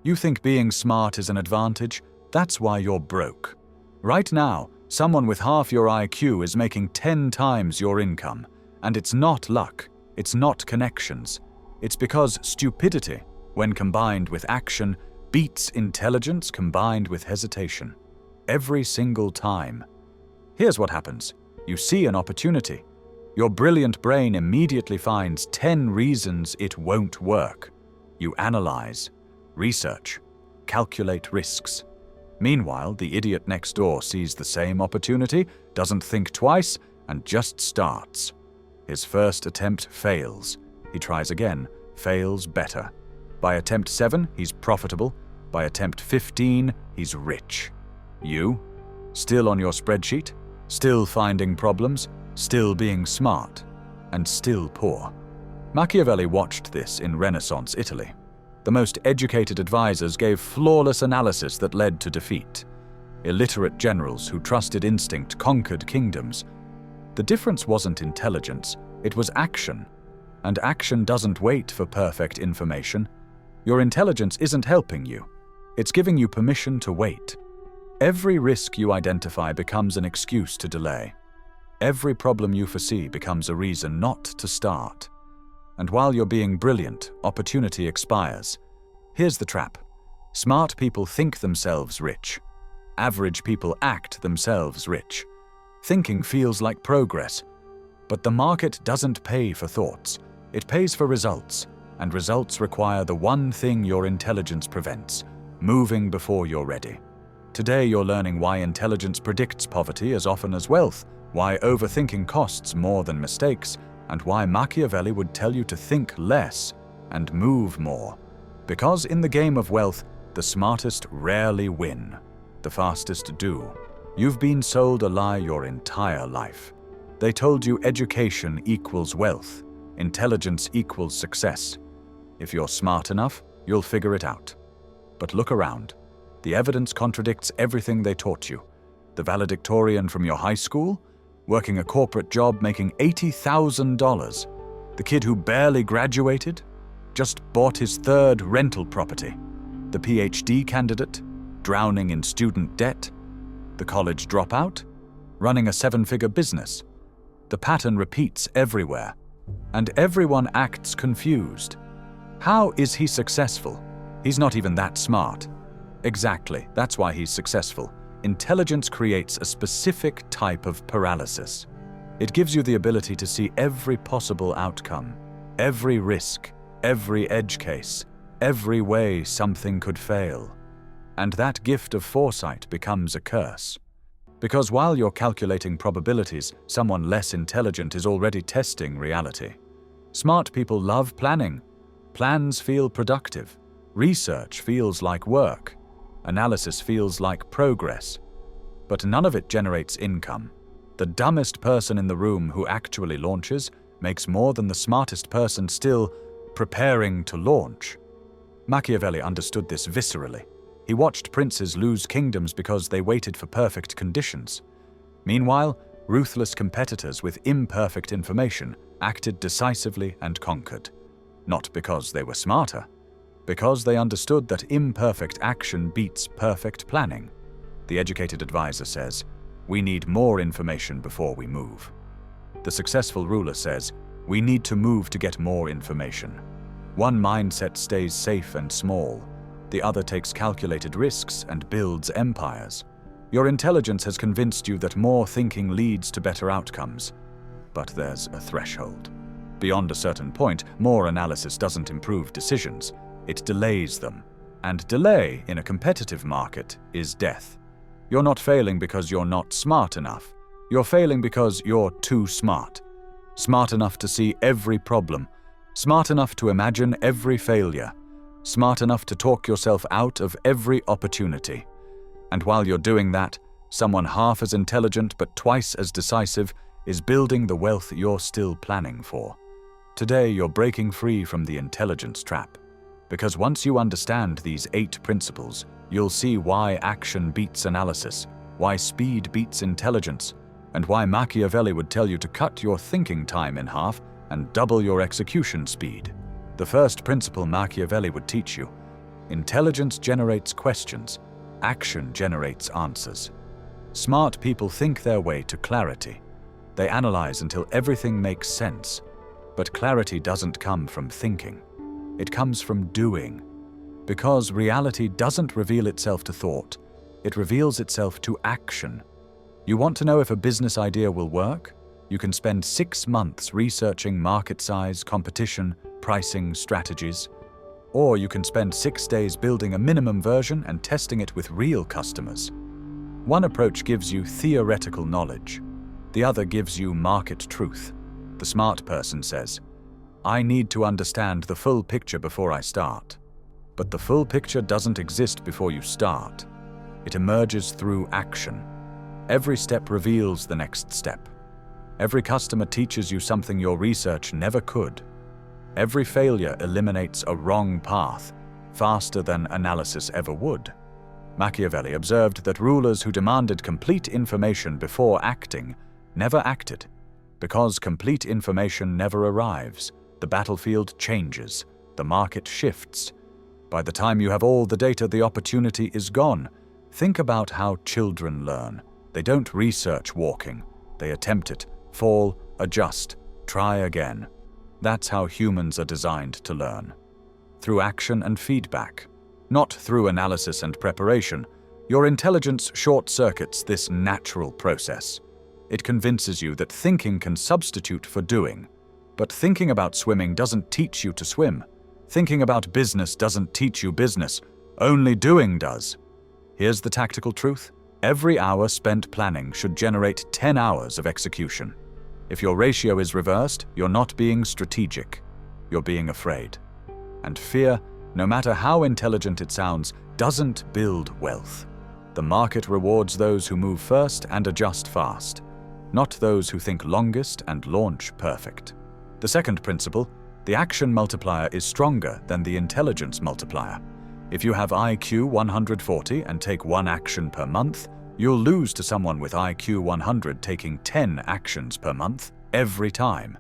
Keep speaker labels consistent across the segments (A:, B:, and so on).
A: You think being smart is an advantage? That's why you're broke. Right now, someone with half your IQ is making 10 times your income. And it's not luck, it's not connections. It's because stupidity, when combined with action, beats intelligence combined with hesitation. Every single time. Here's what happens. You see an opportunity. Your brilliant brain immediately finds 10 reasons it won't work. You analyze, research, calculate risks. Meanwhile, the idiot next door sees the same opportunity, doesn't think twice, and just starts. His first attempt fails. He tries again, fails better. By attempt 7, he's profitable. By attempt 15, he's rich. You? Still on your spreadsheet? Still finding problems? Still being smart? And still poor? Machiavelli watched this in Renaissance Italy. The most educated advisors gave flawless analysis that led to defeat. Illiterate generals who trusted instinct conquered kingdoms. The difference wasn't intelligence, it was action. And action doesn't wait for perfect information. Your intelligence isn't helping you. It's giving you permission to wait. Every risk you identify becomes an excuse to delay. Every problem you foresee becomes a reason not to start. And while you're being brilliant, opportunity expires. Here's the trap. Smart people think themselves rich. Average people act themselves rich. Thinking feels like progress. But the market doesn't pay for thoughts. It pays for results. And results require the one thing your intelligence prevents, moving before you're ready. Today you're learning why intelligence predicts poverty as often as wealth, why overthinking costs more than mistakes, and why Machiavelli would tell you to think less and move more. Because in the game of wealth, the smartest rarely win, the fastest do. You've been sold a lie your entire life. They told you education equals wealth, intelligence equals success. If you're smart enough, you'll figure it out. But look around. The evidence contradicts everything they taught you. The valedictorian from your high school, working a corporate job making $80,000. The kid who barely graduated, just bought his third rental property. The PhD candidate, drowning in student debt. The college dropout, running a 7-figure business. The pattern repeats everywhere, and everyone acts confused. How is he successful? He's not even that smart. Exactly, that's why he's successful. Intelligence creates a specific type of paralysis. It gives you the ability to see every possible outcome, every risk, every edge case, every way something could fail. And that gift of foresight becomes a curse. Because while you're calculating probabilities, someone less intelligent is already testing reality. Smart people love planning. Plans feel productive. Research feels like work. Analysis feels like progress. But none of it generates income. The dumbest person in the room who actually launches makes more than the smartest person still preparing to launch. Machiavelli understood this viscerally. He watched princes lose kingdoms because they waited for perfect conditions. Meanwhile, ruthless competitors with imperfect information acted decisively and conquered. Not because they were smarter, because they understood that imperfect action beats perfect planning. The educated advisor says, "We need more information before we move." The successful ruler says, "We need to move to get more information." One mindset stays safe and small. The other takes calculated risks and builds empires. Your intelligence has convinced you that more thinking leads to better outcomes. But there's a threshold. Beyond a certain point, more analysis doesn't improve decisions. It delays them. And delay in a competitive market is death. You're not failing because you're not smart enough. You're failing because you're too smart. Smart enough to see every problem. Smart enough to imagine every failure. Smart enough to talk yourself out of every opportunity. And while you're doing that, someone half as intelligent but twice as decisive is building the wealth you're still planning for. Today, you're breaking free from the intelligence trap. Because once you understand these 8 principles, you'll see why action beats analysis, why speed beats intelligence, and why Machiavelli would tell you to cut your thinking time in half and double your execution speed. The first principle Machiavelli would teach you: Intelligence generates questions. Action generates answers. Smart people think their way to clarity. They analyze until everything makes sense. But clarity doesn't come from thinking. It comes from doing. Because reality doesn't reveal itself to thought, it reveals itself to action. You want to know if a business idea will work? You can spend 6 months researching market size, competition, pricing, strategies. Or you can spend 6 days building a minimum version and testing it with real customers. One approach gives you theoretical knowledge. The other gives you market truth. The smart person says, "I need to understand the full picture before I start." But the full picture doesn't exist before you start. It emerges through action. Every step reveals the next step. Every customer teaches you something your research never could. Every failure eliminates a wrong path faster than analysis ever would. Machiavelli observed that rulers who demanded complete information before acting never acted. Because complete information never arrives, the battlefield changes, the market shifts. By the time you have all the data, the opportunity is gone. Think about how children learn. They don't research walking. They attempt it, fall, adjust, try again. That's how humans are designed to learn. Through action and feedback, not through analysis and preparation. Your intelligence short-circuits this natural process. It convinces you that thinking can substitute for doing. But thinking about swimming doesn't teach you to swim. Thinking about business doesn't teach you business. Only doing does. Here's the tactical truth. Every hour spent planning should generate 10 hours of execution. If your ratio is reversed, you're not being strategic. You're being afraid. And fear, no matter how intelligent it sounds, doesn't build wealth. The market rewards those who move first and adjust fast, not those who think longest and launch perfect. The second principle, the action multiplier is stronger than the intelligence multiplier. If you have IQ 140 and take 1 action per month, you'll lose to someone with IQ 100 taking 10 actions per month every time,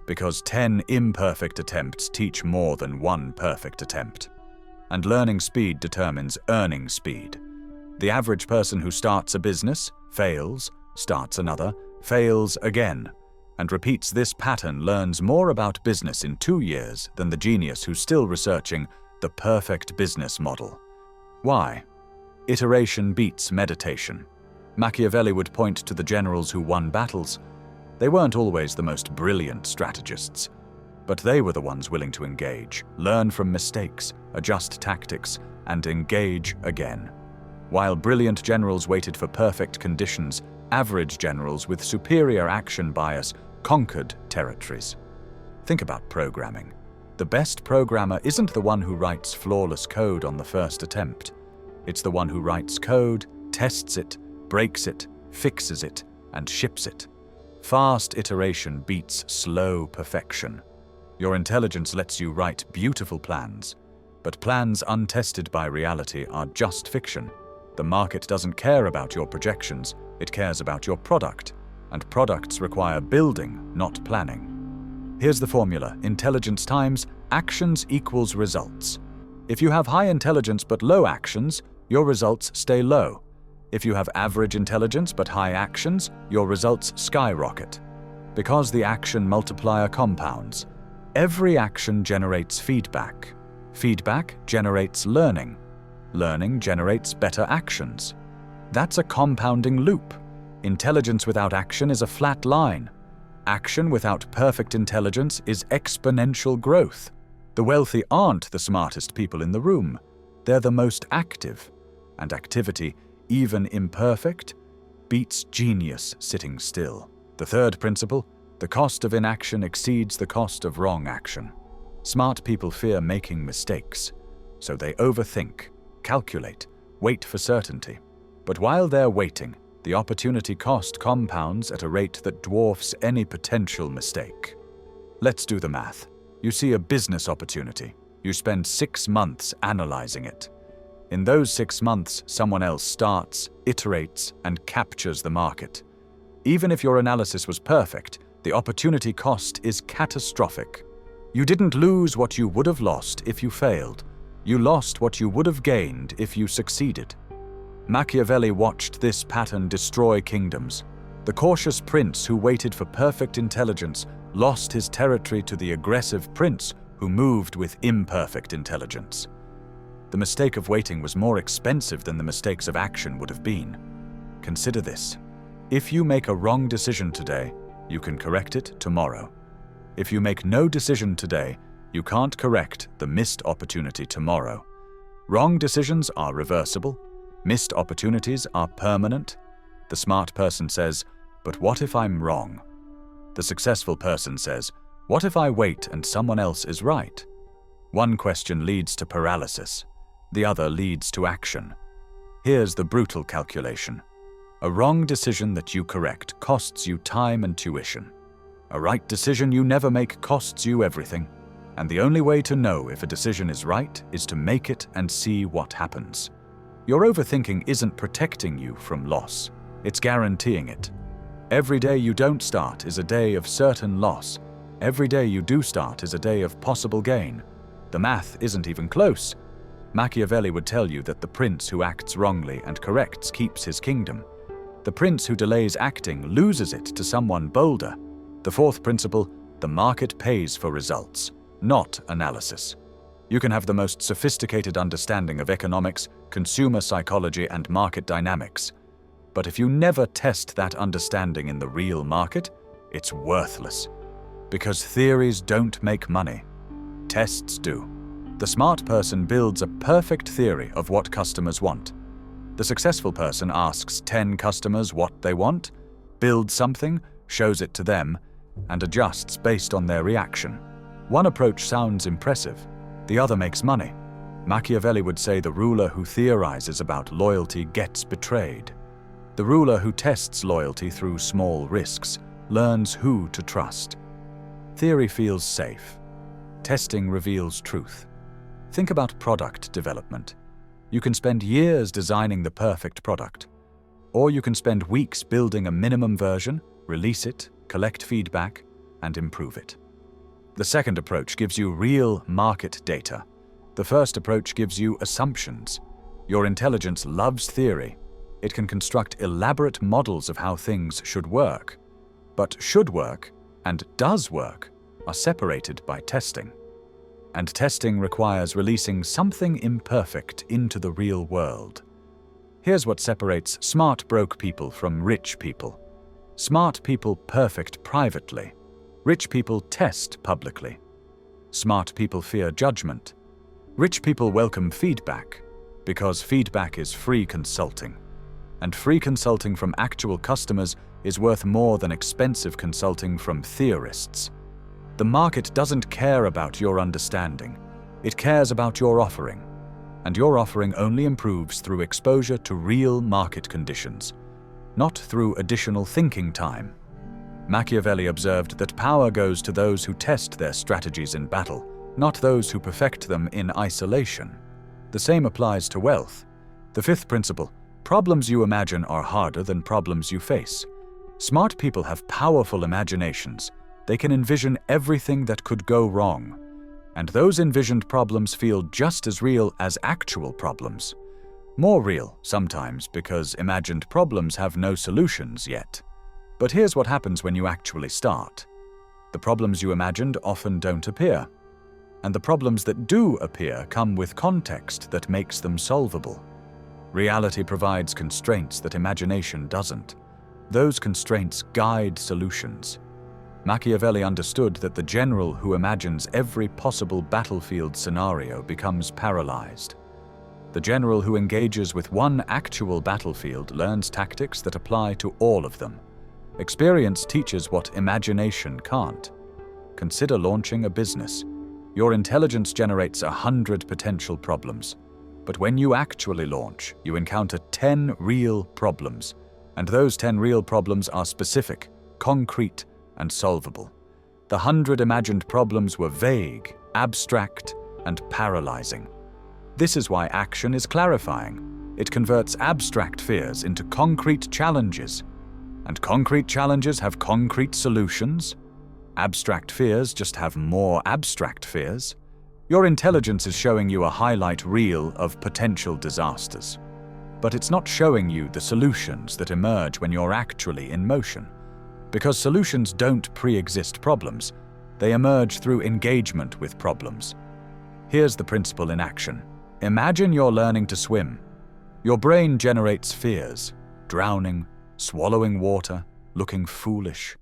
A: because 10 imperfect attempts teach more than 1 perfect attempt. And learning speed determines earning speed. The average person who starts a business, fails, starts another, fails again, and repeats this pattern learns more about business in 2 years than the genius who's still researching the perfect business model. Why? Iteration beats meditation. Machiavelli would point to the generals who won battles. They weren't always the most brilliant strategists, but they were the ones willing to engage, learn from mistakes, adjust tactics, and engage again. While brilliant generals waited for perfect conditions, average generals with superior action bias conquered territories. Think about programming. The best programmer isn't the one who writes flawless code on the first attempt. It's the one who writes code, tests it, breaks it, fixes it, and ships it. Fast iteration beats slow perfection. Your intelligence lets you write beautiful plans, but plans untested by reality are just fiction. The market doesn't care about your projections, it cares about your product, and products require building, not planning. Here's the formula: intelligence times actions equals results. If you have high intelligence but low actions, your results stay low. If you have average intelligence but high actions, your results skyrocket. Because the action multiplier compounds. Every action generates feedback. Feedback generates learning. Learning generates better actions. That's a compounding loop. Intelligence without action is a flat line. Action without perfect intelligence is exponential growth. The wealthy aren't the smartest people in the room. They're the most active. And activity, even imperfect, beats genius sitting still. The third principle, the cost of inaction exceeds the cost of wrong action. Smart people fear making mistakes, so they overthink, calculate, wait for certainty. But while they're waiting, the opportunity cost compounds at a rate that dwarfs any potential mistake. Let's do the math. You see a business opportunity. You spend 6 months analyzing it. In those 6 months, someone else starts, iterates, and captures the market. Even if your analysis was perfect, the opportunity cost is catastrophic. You didn't lose what you would have lost if you failed. You lost what you would have gained if you succeeded. Machiavelli watched this pattern destroy kingdoms. The cautious prince who waited for perfect intelligence lost his territory to the aggressive prince who moved with imperfect intelligence. The mistake of waiting was more expensive than the mistakes of action would have been. Consider this. If you make a wrong decision today, you can correct it tomorrow. If you make no decision today, you can't correct the missed opportunity tomorrow. Wrong decisions are reversible. Missed opportunities are permanent. The smart person says, "But what if I'm wrong?" The successful person says, "What if I wait and someone else is right?" One question leads to paralysis. The other leads to action. Here's the brutal calculation. A wrong decision that you correct costs you time and tuition. A right decision you never make costs you everything. And the only way to know if a decision is right is to make it and see what happens. Your overthinking isn't protecting you from loss. It's guaranteeing it. Every day you don't start is a day of certain loss. Every day you do start is a day of possible gain. The math isn't even close. Machiavelli would tell you that the prince who acts wrongly and corrects keeps his kingdom. The prince who delays acting loses it to someone bolder. The fourth principle, the market pays for results, not analysis. You can have the most sophisticated understanding of economics, consumer psychology, and market dynamics. But if you never test that understanding in the real market, it's worthless. Because theories don't make money. Tests do. The smart person builds a perfect theory of what customers want. The successful person asks 10 customers what they want, builds something, shows it to them, and adjusts based on their reaction. One approach sounds impressive, the other makes money. Machiavelli would say the ruler who theorizes about loyalty gets betrayed. The ruler who tests loyalty through small risks learns who to trust. Theory feels safe. Testing reveals truth. Think about product development. You can spend years designing the perfect product, or you can spend weeks building a minimum version, release it, collect feedback, and improve it. The second approach gives you real market data. The first approach gives you assumptions. Your intelligence loves theory. It can construct elaborate models of how things should work. But should work and does work are separated by testing. And testing requires releasing something imperfect into the real world. Here's what separates smart broke people from rich people. Smart people perfect privately. Rich people test publicly. Smart people fear judgment. Rich people welcome feedback, because feedback is free consulting. And free consulting from actual customers is worth more than expensive consulting from theorists. The market doesn't care about your understanding. It cares about your offering. And your offering only improves through exposure to real market conditions, not through additional thinking time. Machiavelli observed that power goes to those who test their strategies in battle, not those who perfect them in isolation. The same applies to wealth. The fifth principle, problems you imagine are harder than problems you face. Smart people have powerful imaginations. They can envision everything that could go wrong. And those envisioned problems feel just as real as actual problems. More real, sometimes, because imagined problems have no solutions yet. But here's what happens when you actually start. The problems you imagined often don't appear. And the problems that do appear come with context that makes them solvable. Reality provides constraints that imagination doesn't. Those constraints guide solutions. Machiavelli understood that the general who imagines every possible battlefield scenario becomes paralyzed. The general who engages with one actual battlefield learns tactics that apply to all of them. Experience teaches what imagination can't. Consider launching a business. Your intelligence generates 100 potential problems. But when you actually launch, you encounter 10 real problems. And those 10 real problems are specific, concrete, and solvable. The 100 imagined problems were vague, abstract, and paralyzing. This is why action is clarifying. It converts abstract fears into concrete challenges. And concrete challenges have concrete solutions. Abstract fears just have more abstract fears. Your intelligence is showing you a highlight reel of potential disasters. But it's not showing you the solutions that emerge when you're actually in motion. Because solutions don't pre-exist problems, they emerge through engagement with problems. Here's the principle in action. Imagine you're learning to swim. Your brain generates fears, drowning, swallowing water, looking foolish.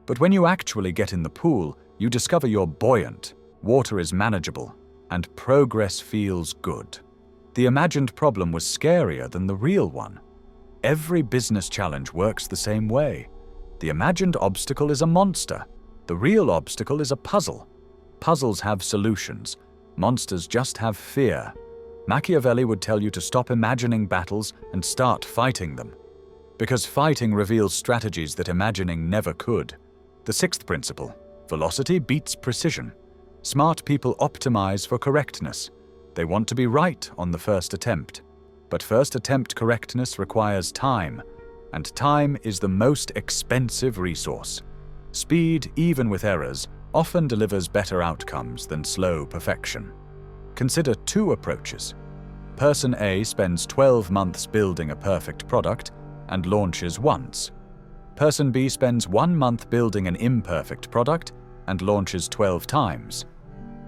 A: But when you actually get in the pool, you discover you're buoyant, water is manageable, and progress feels good. The imagined problem was scarier than the real one. Every business challenge works the same way. The imagined obstacle is a monster. The real obstacle is a puzzle. Puzzles have solutions. Monsters just have fear. Machiavelli would tell you to stop imagining battles and start fighting them. Because fighting reveals strategies that imagining never could. The sixth principle: velocity beats precision. Smart people optimize for correctness. They want to be right on the first attempt. But first attempt correctness requires time, and time is the most expensive resource. Speed, even with errors, often delivers better outcomes than slow perfection. Consider two approaches. Person A spends 12 months building a perfect product and launches once. Person B spends 1 month building an imperfect product and launches 12 times.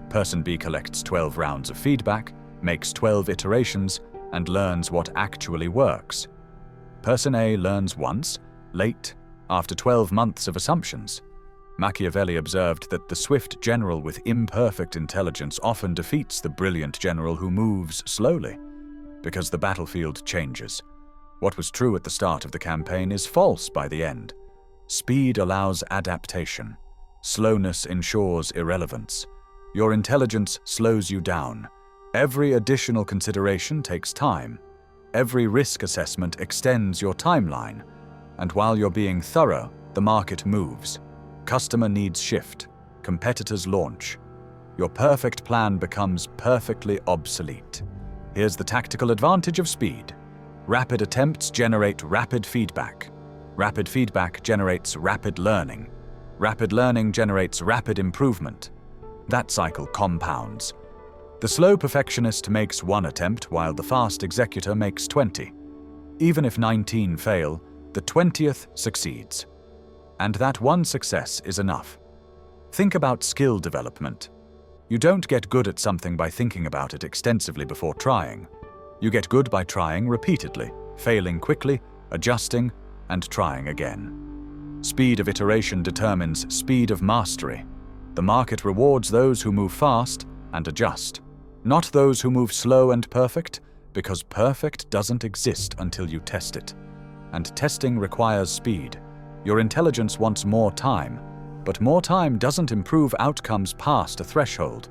A: Person B collects 12 rounds of feedback, makes 12 iterations, and learns what actually works. Person A learns once, late, after 12 months of assumptions. Machiavelli observed that the swift general with imperfect intelligence often defeats the brilliant general who moves slowly, because the battlefield changes. What was true at the start of the campaign is false by the end. Speed allows adaptation. Slowness ensures irrelevance. Your intelligence slows you down. Every additional consideration takes time. Every risk assessment extends your timeline. And while you're being thorough, the market moves. Customer needs shift. Competitors launch. Your perfect plan becomes perfectly obsolete. Here's the tactical advantage of speed. Rapid attempts generate rapid feedback. Rapid feedback generates rapid learning. Rapid learning generates rapid improvement. That cycle compounds. The slow perfectionist makes 1 attempt while the fast executor makes 20. Even if 19 fail, the 20th succeeds. And that one success is enough. Think about skill development. You don't get good at something by thinking about it extensively before trying. You get good by trying repeatedly, failing quickly, adjusting, and trying again. Speed of iteration determines speed of mastery. The market rewards those who move fast and adjust, not those who move slow and perfect, because perfect doesn't exist until you test it. And testing requires speed. Your intelligence wants more time, but more time doesn't improve outcomes past a threshold.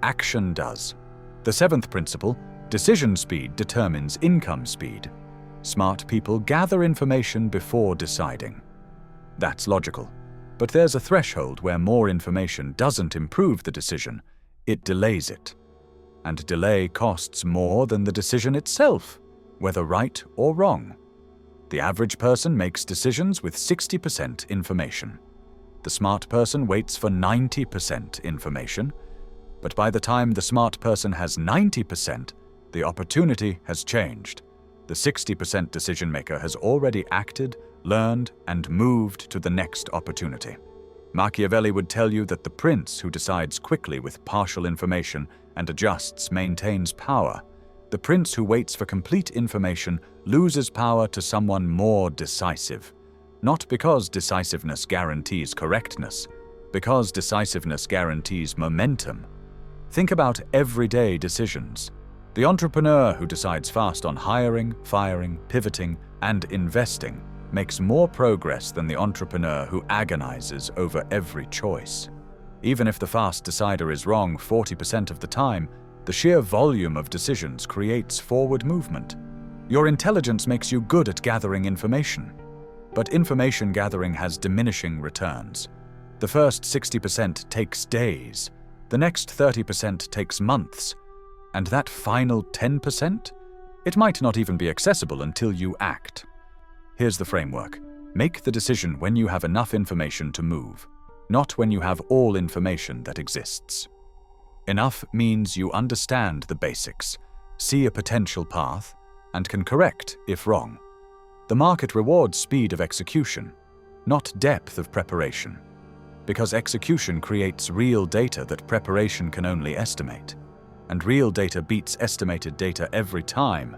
A: Action does. The seventh principle: decision speed determines income speed. Smart people gather information before deciding. That's logical. But there's a threshold where more information doesn't improve the decision, it delays it. And delay costs more than the decision itself, whether right or wrong. The average person makes decisions with 60% information. The smart person waits for 90% information, but by the time the smart person has 90%, the opportunity has changed. The 60% decision maker has already acted, learned, and moved to the next opportunity. Machiavelli would tell you that the prince who decides quickly with partial information and adjusts maintains power. The prince who waits for complete information loses power to someone more decisive. Not because decisiveness guarantees correctness, because decisiveness guarantees momentum. Think about everyday decisions. The entrepreneur who decides fast on hiring, firing, pivoting, and investing makes more progress than the entrepreneur who agonizes over every choice. Even if the fast decider is wrong 40% of the time, the sheer volume of decisions creates forward movement. Your intelligence makes you good at gathering information. But information gathering has diminishing returns. The first 60% takes days, the next 30% takes months, and that final 10%? It might not even be accessible until you act. Here's the framework. Make the decision when you have enough information to move, not when you have all information that exists. Enough means you understand the basics, see a potential path, and can correct if wrong. The market rewards speed of execution, not depth of preparation, because execution creates real data that preparation can only estimate, and real data beats estimated data every time.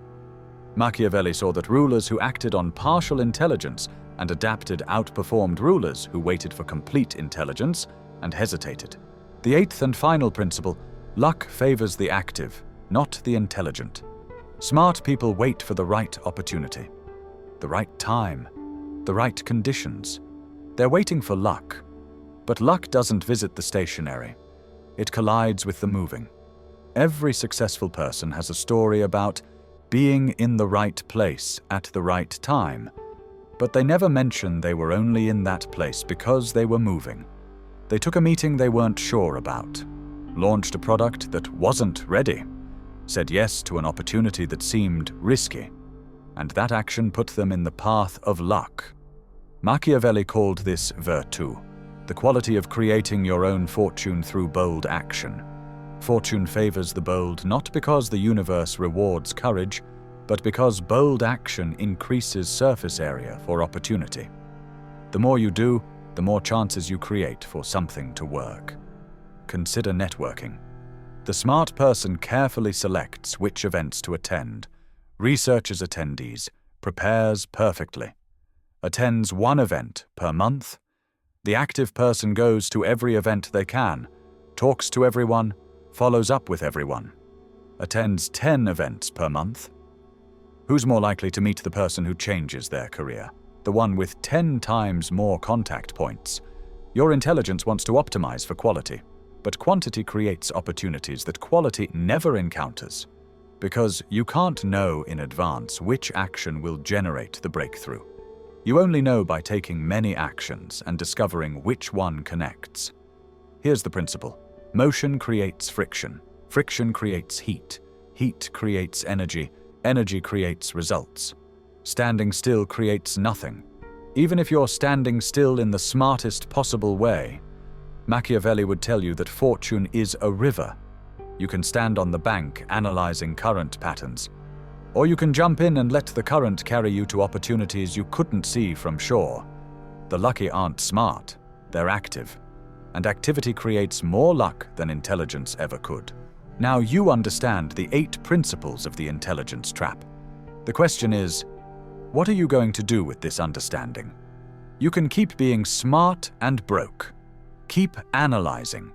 A: Machiavelli saw that rulers who acted on partial intelligence and adapted outperformed rulers who waited for complete intelligence and hesitated. The eighth and final principle: luck favors the active, not the intelligent. Smart people wait for the right opportunity, the right time, the right conditions. They're waiting for luck. But luck doesn't visit the stationary. It collides with the moving. Every successful person has a story about being in the right place at the right time, but they never mention they were only in that place because they were moving. They took a meeting they weren't sure about, launched a product that wasn't ready, said yes to an opportunity that seemed risky, and that action put them in the path of luck. Machiavelli called this virtù, the quality of creating your own fortune through bold action. Fortune favors the bold not because the universe rewards courage, but because bold action increases surface area for opportunity. The more you do, the more chances you create for something to work. Consider networking. The smart person carefully selects which events to attend, researches attendees, prepares perfectly, attends one event per month. The active person goes to every event they can, talks to everyone, follows up with everyone, attends 10 events per month. Who's more likely to meet the person who changes their career? The one with 10 times more contact points. Your intelligence wants to optimize for quality, but quantity creates opportunities that quality never encounters, because you can't know in advance which action will generate the breakthrough. You only know by taking many actions and discovering which one connects. Here's the principle. Motion creates friction. Friction creates heat. Heat creates energy. Energy creates results. Standing still creates nothing, even if you're standing still in the smartest possible way. Machiavelli would tell you that fortune is a river. You can stand on the bank analyzing current patterns, or you can jump in and let the current carry you to opportunities you couldn't see from shore. The lucky aren't smart, they're active, and activity creates more luck than intelligence ever could. Now you understand the 8 principles of the intelligence trap. The question is, what are you going to do with this understanding? You can keep being smart and broke. Keep analyzing.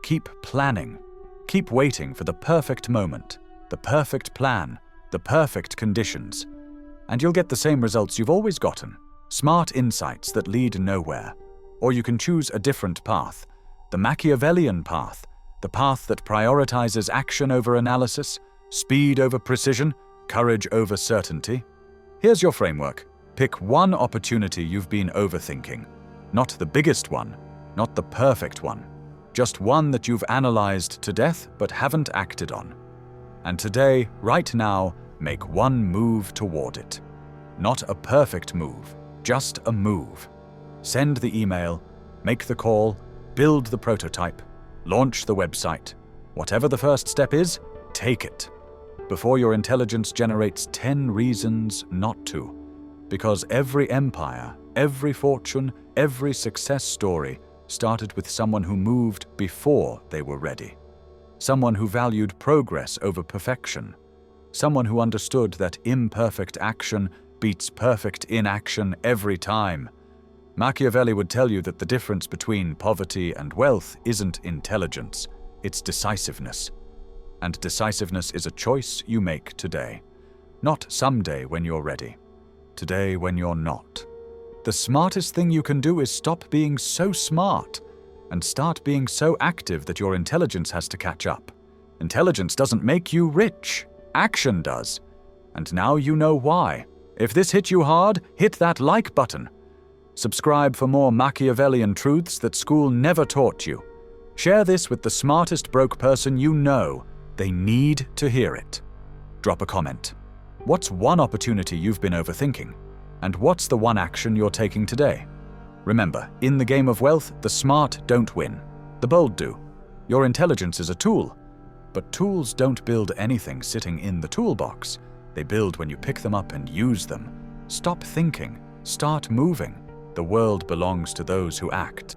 A: Keep planning. Keep waiting for the perfect moment, the perfect plan, the perfect conditions. And you'll get the same results you've always gotten. Smart insights that lead nowhere. Or you can choose a different path. The Machiavellian path. The path that prioritizes action over analysis, speed over precision, courage over certainty. Here's your framework. Pick one opportunity you've been overthinking. Not the biggest one, not the perfect one. Just one that you've analyzed to death but haven't acted on. And today, right now, make one move toward it. Not a perfect move, just a move. Send the email, make the call, build the prototype, launch the website. Whatever the first step is, take it. Before your intelligence generates 10 reasons not to. Because every empire, every fortune, every success story started with someone who moved before they were ready. Someone who valued progress over perfection. Someone who understood that imperfect action beats perfect inaction every time. Machiavelli would tell you that the difference between poverty and wealth isn't intelligence, it's decisiveness. And decisiveness is a choice you make today. Not someday when you're ready. Today when you're not. The smartest thing you can do is stop being so smart and start being so active that your intelligence has to catch up. Intelligence doesn't make you rich. Action does. And now you know why. If this hit you hard, hit that like button. Subscribe for more Machiavellian truths that school never taught you. Share this with the smartest broke person you know. They need to hear it. Drop a comment. What's one opportunity you've been overthinking? And what's the one action you're taking today? Remember, in the game of wealth, the smart don't win. The bold do. Your intelligence is a tool. But tools don't build anything sitting in the toolbox. They build when you pick them up and use them. Stop thinking. Start moving. The world belongs to those who act.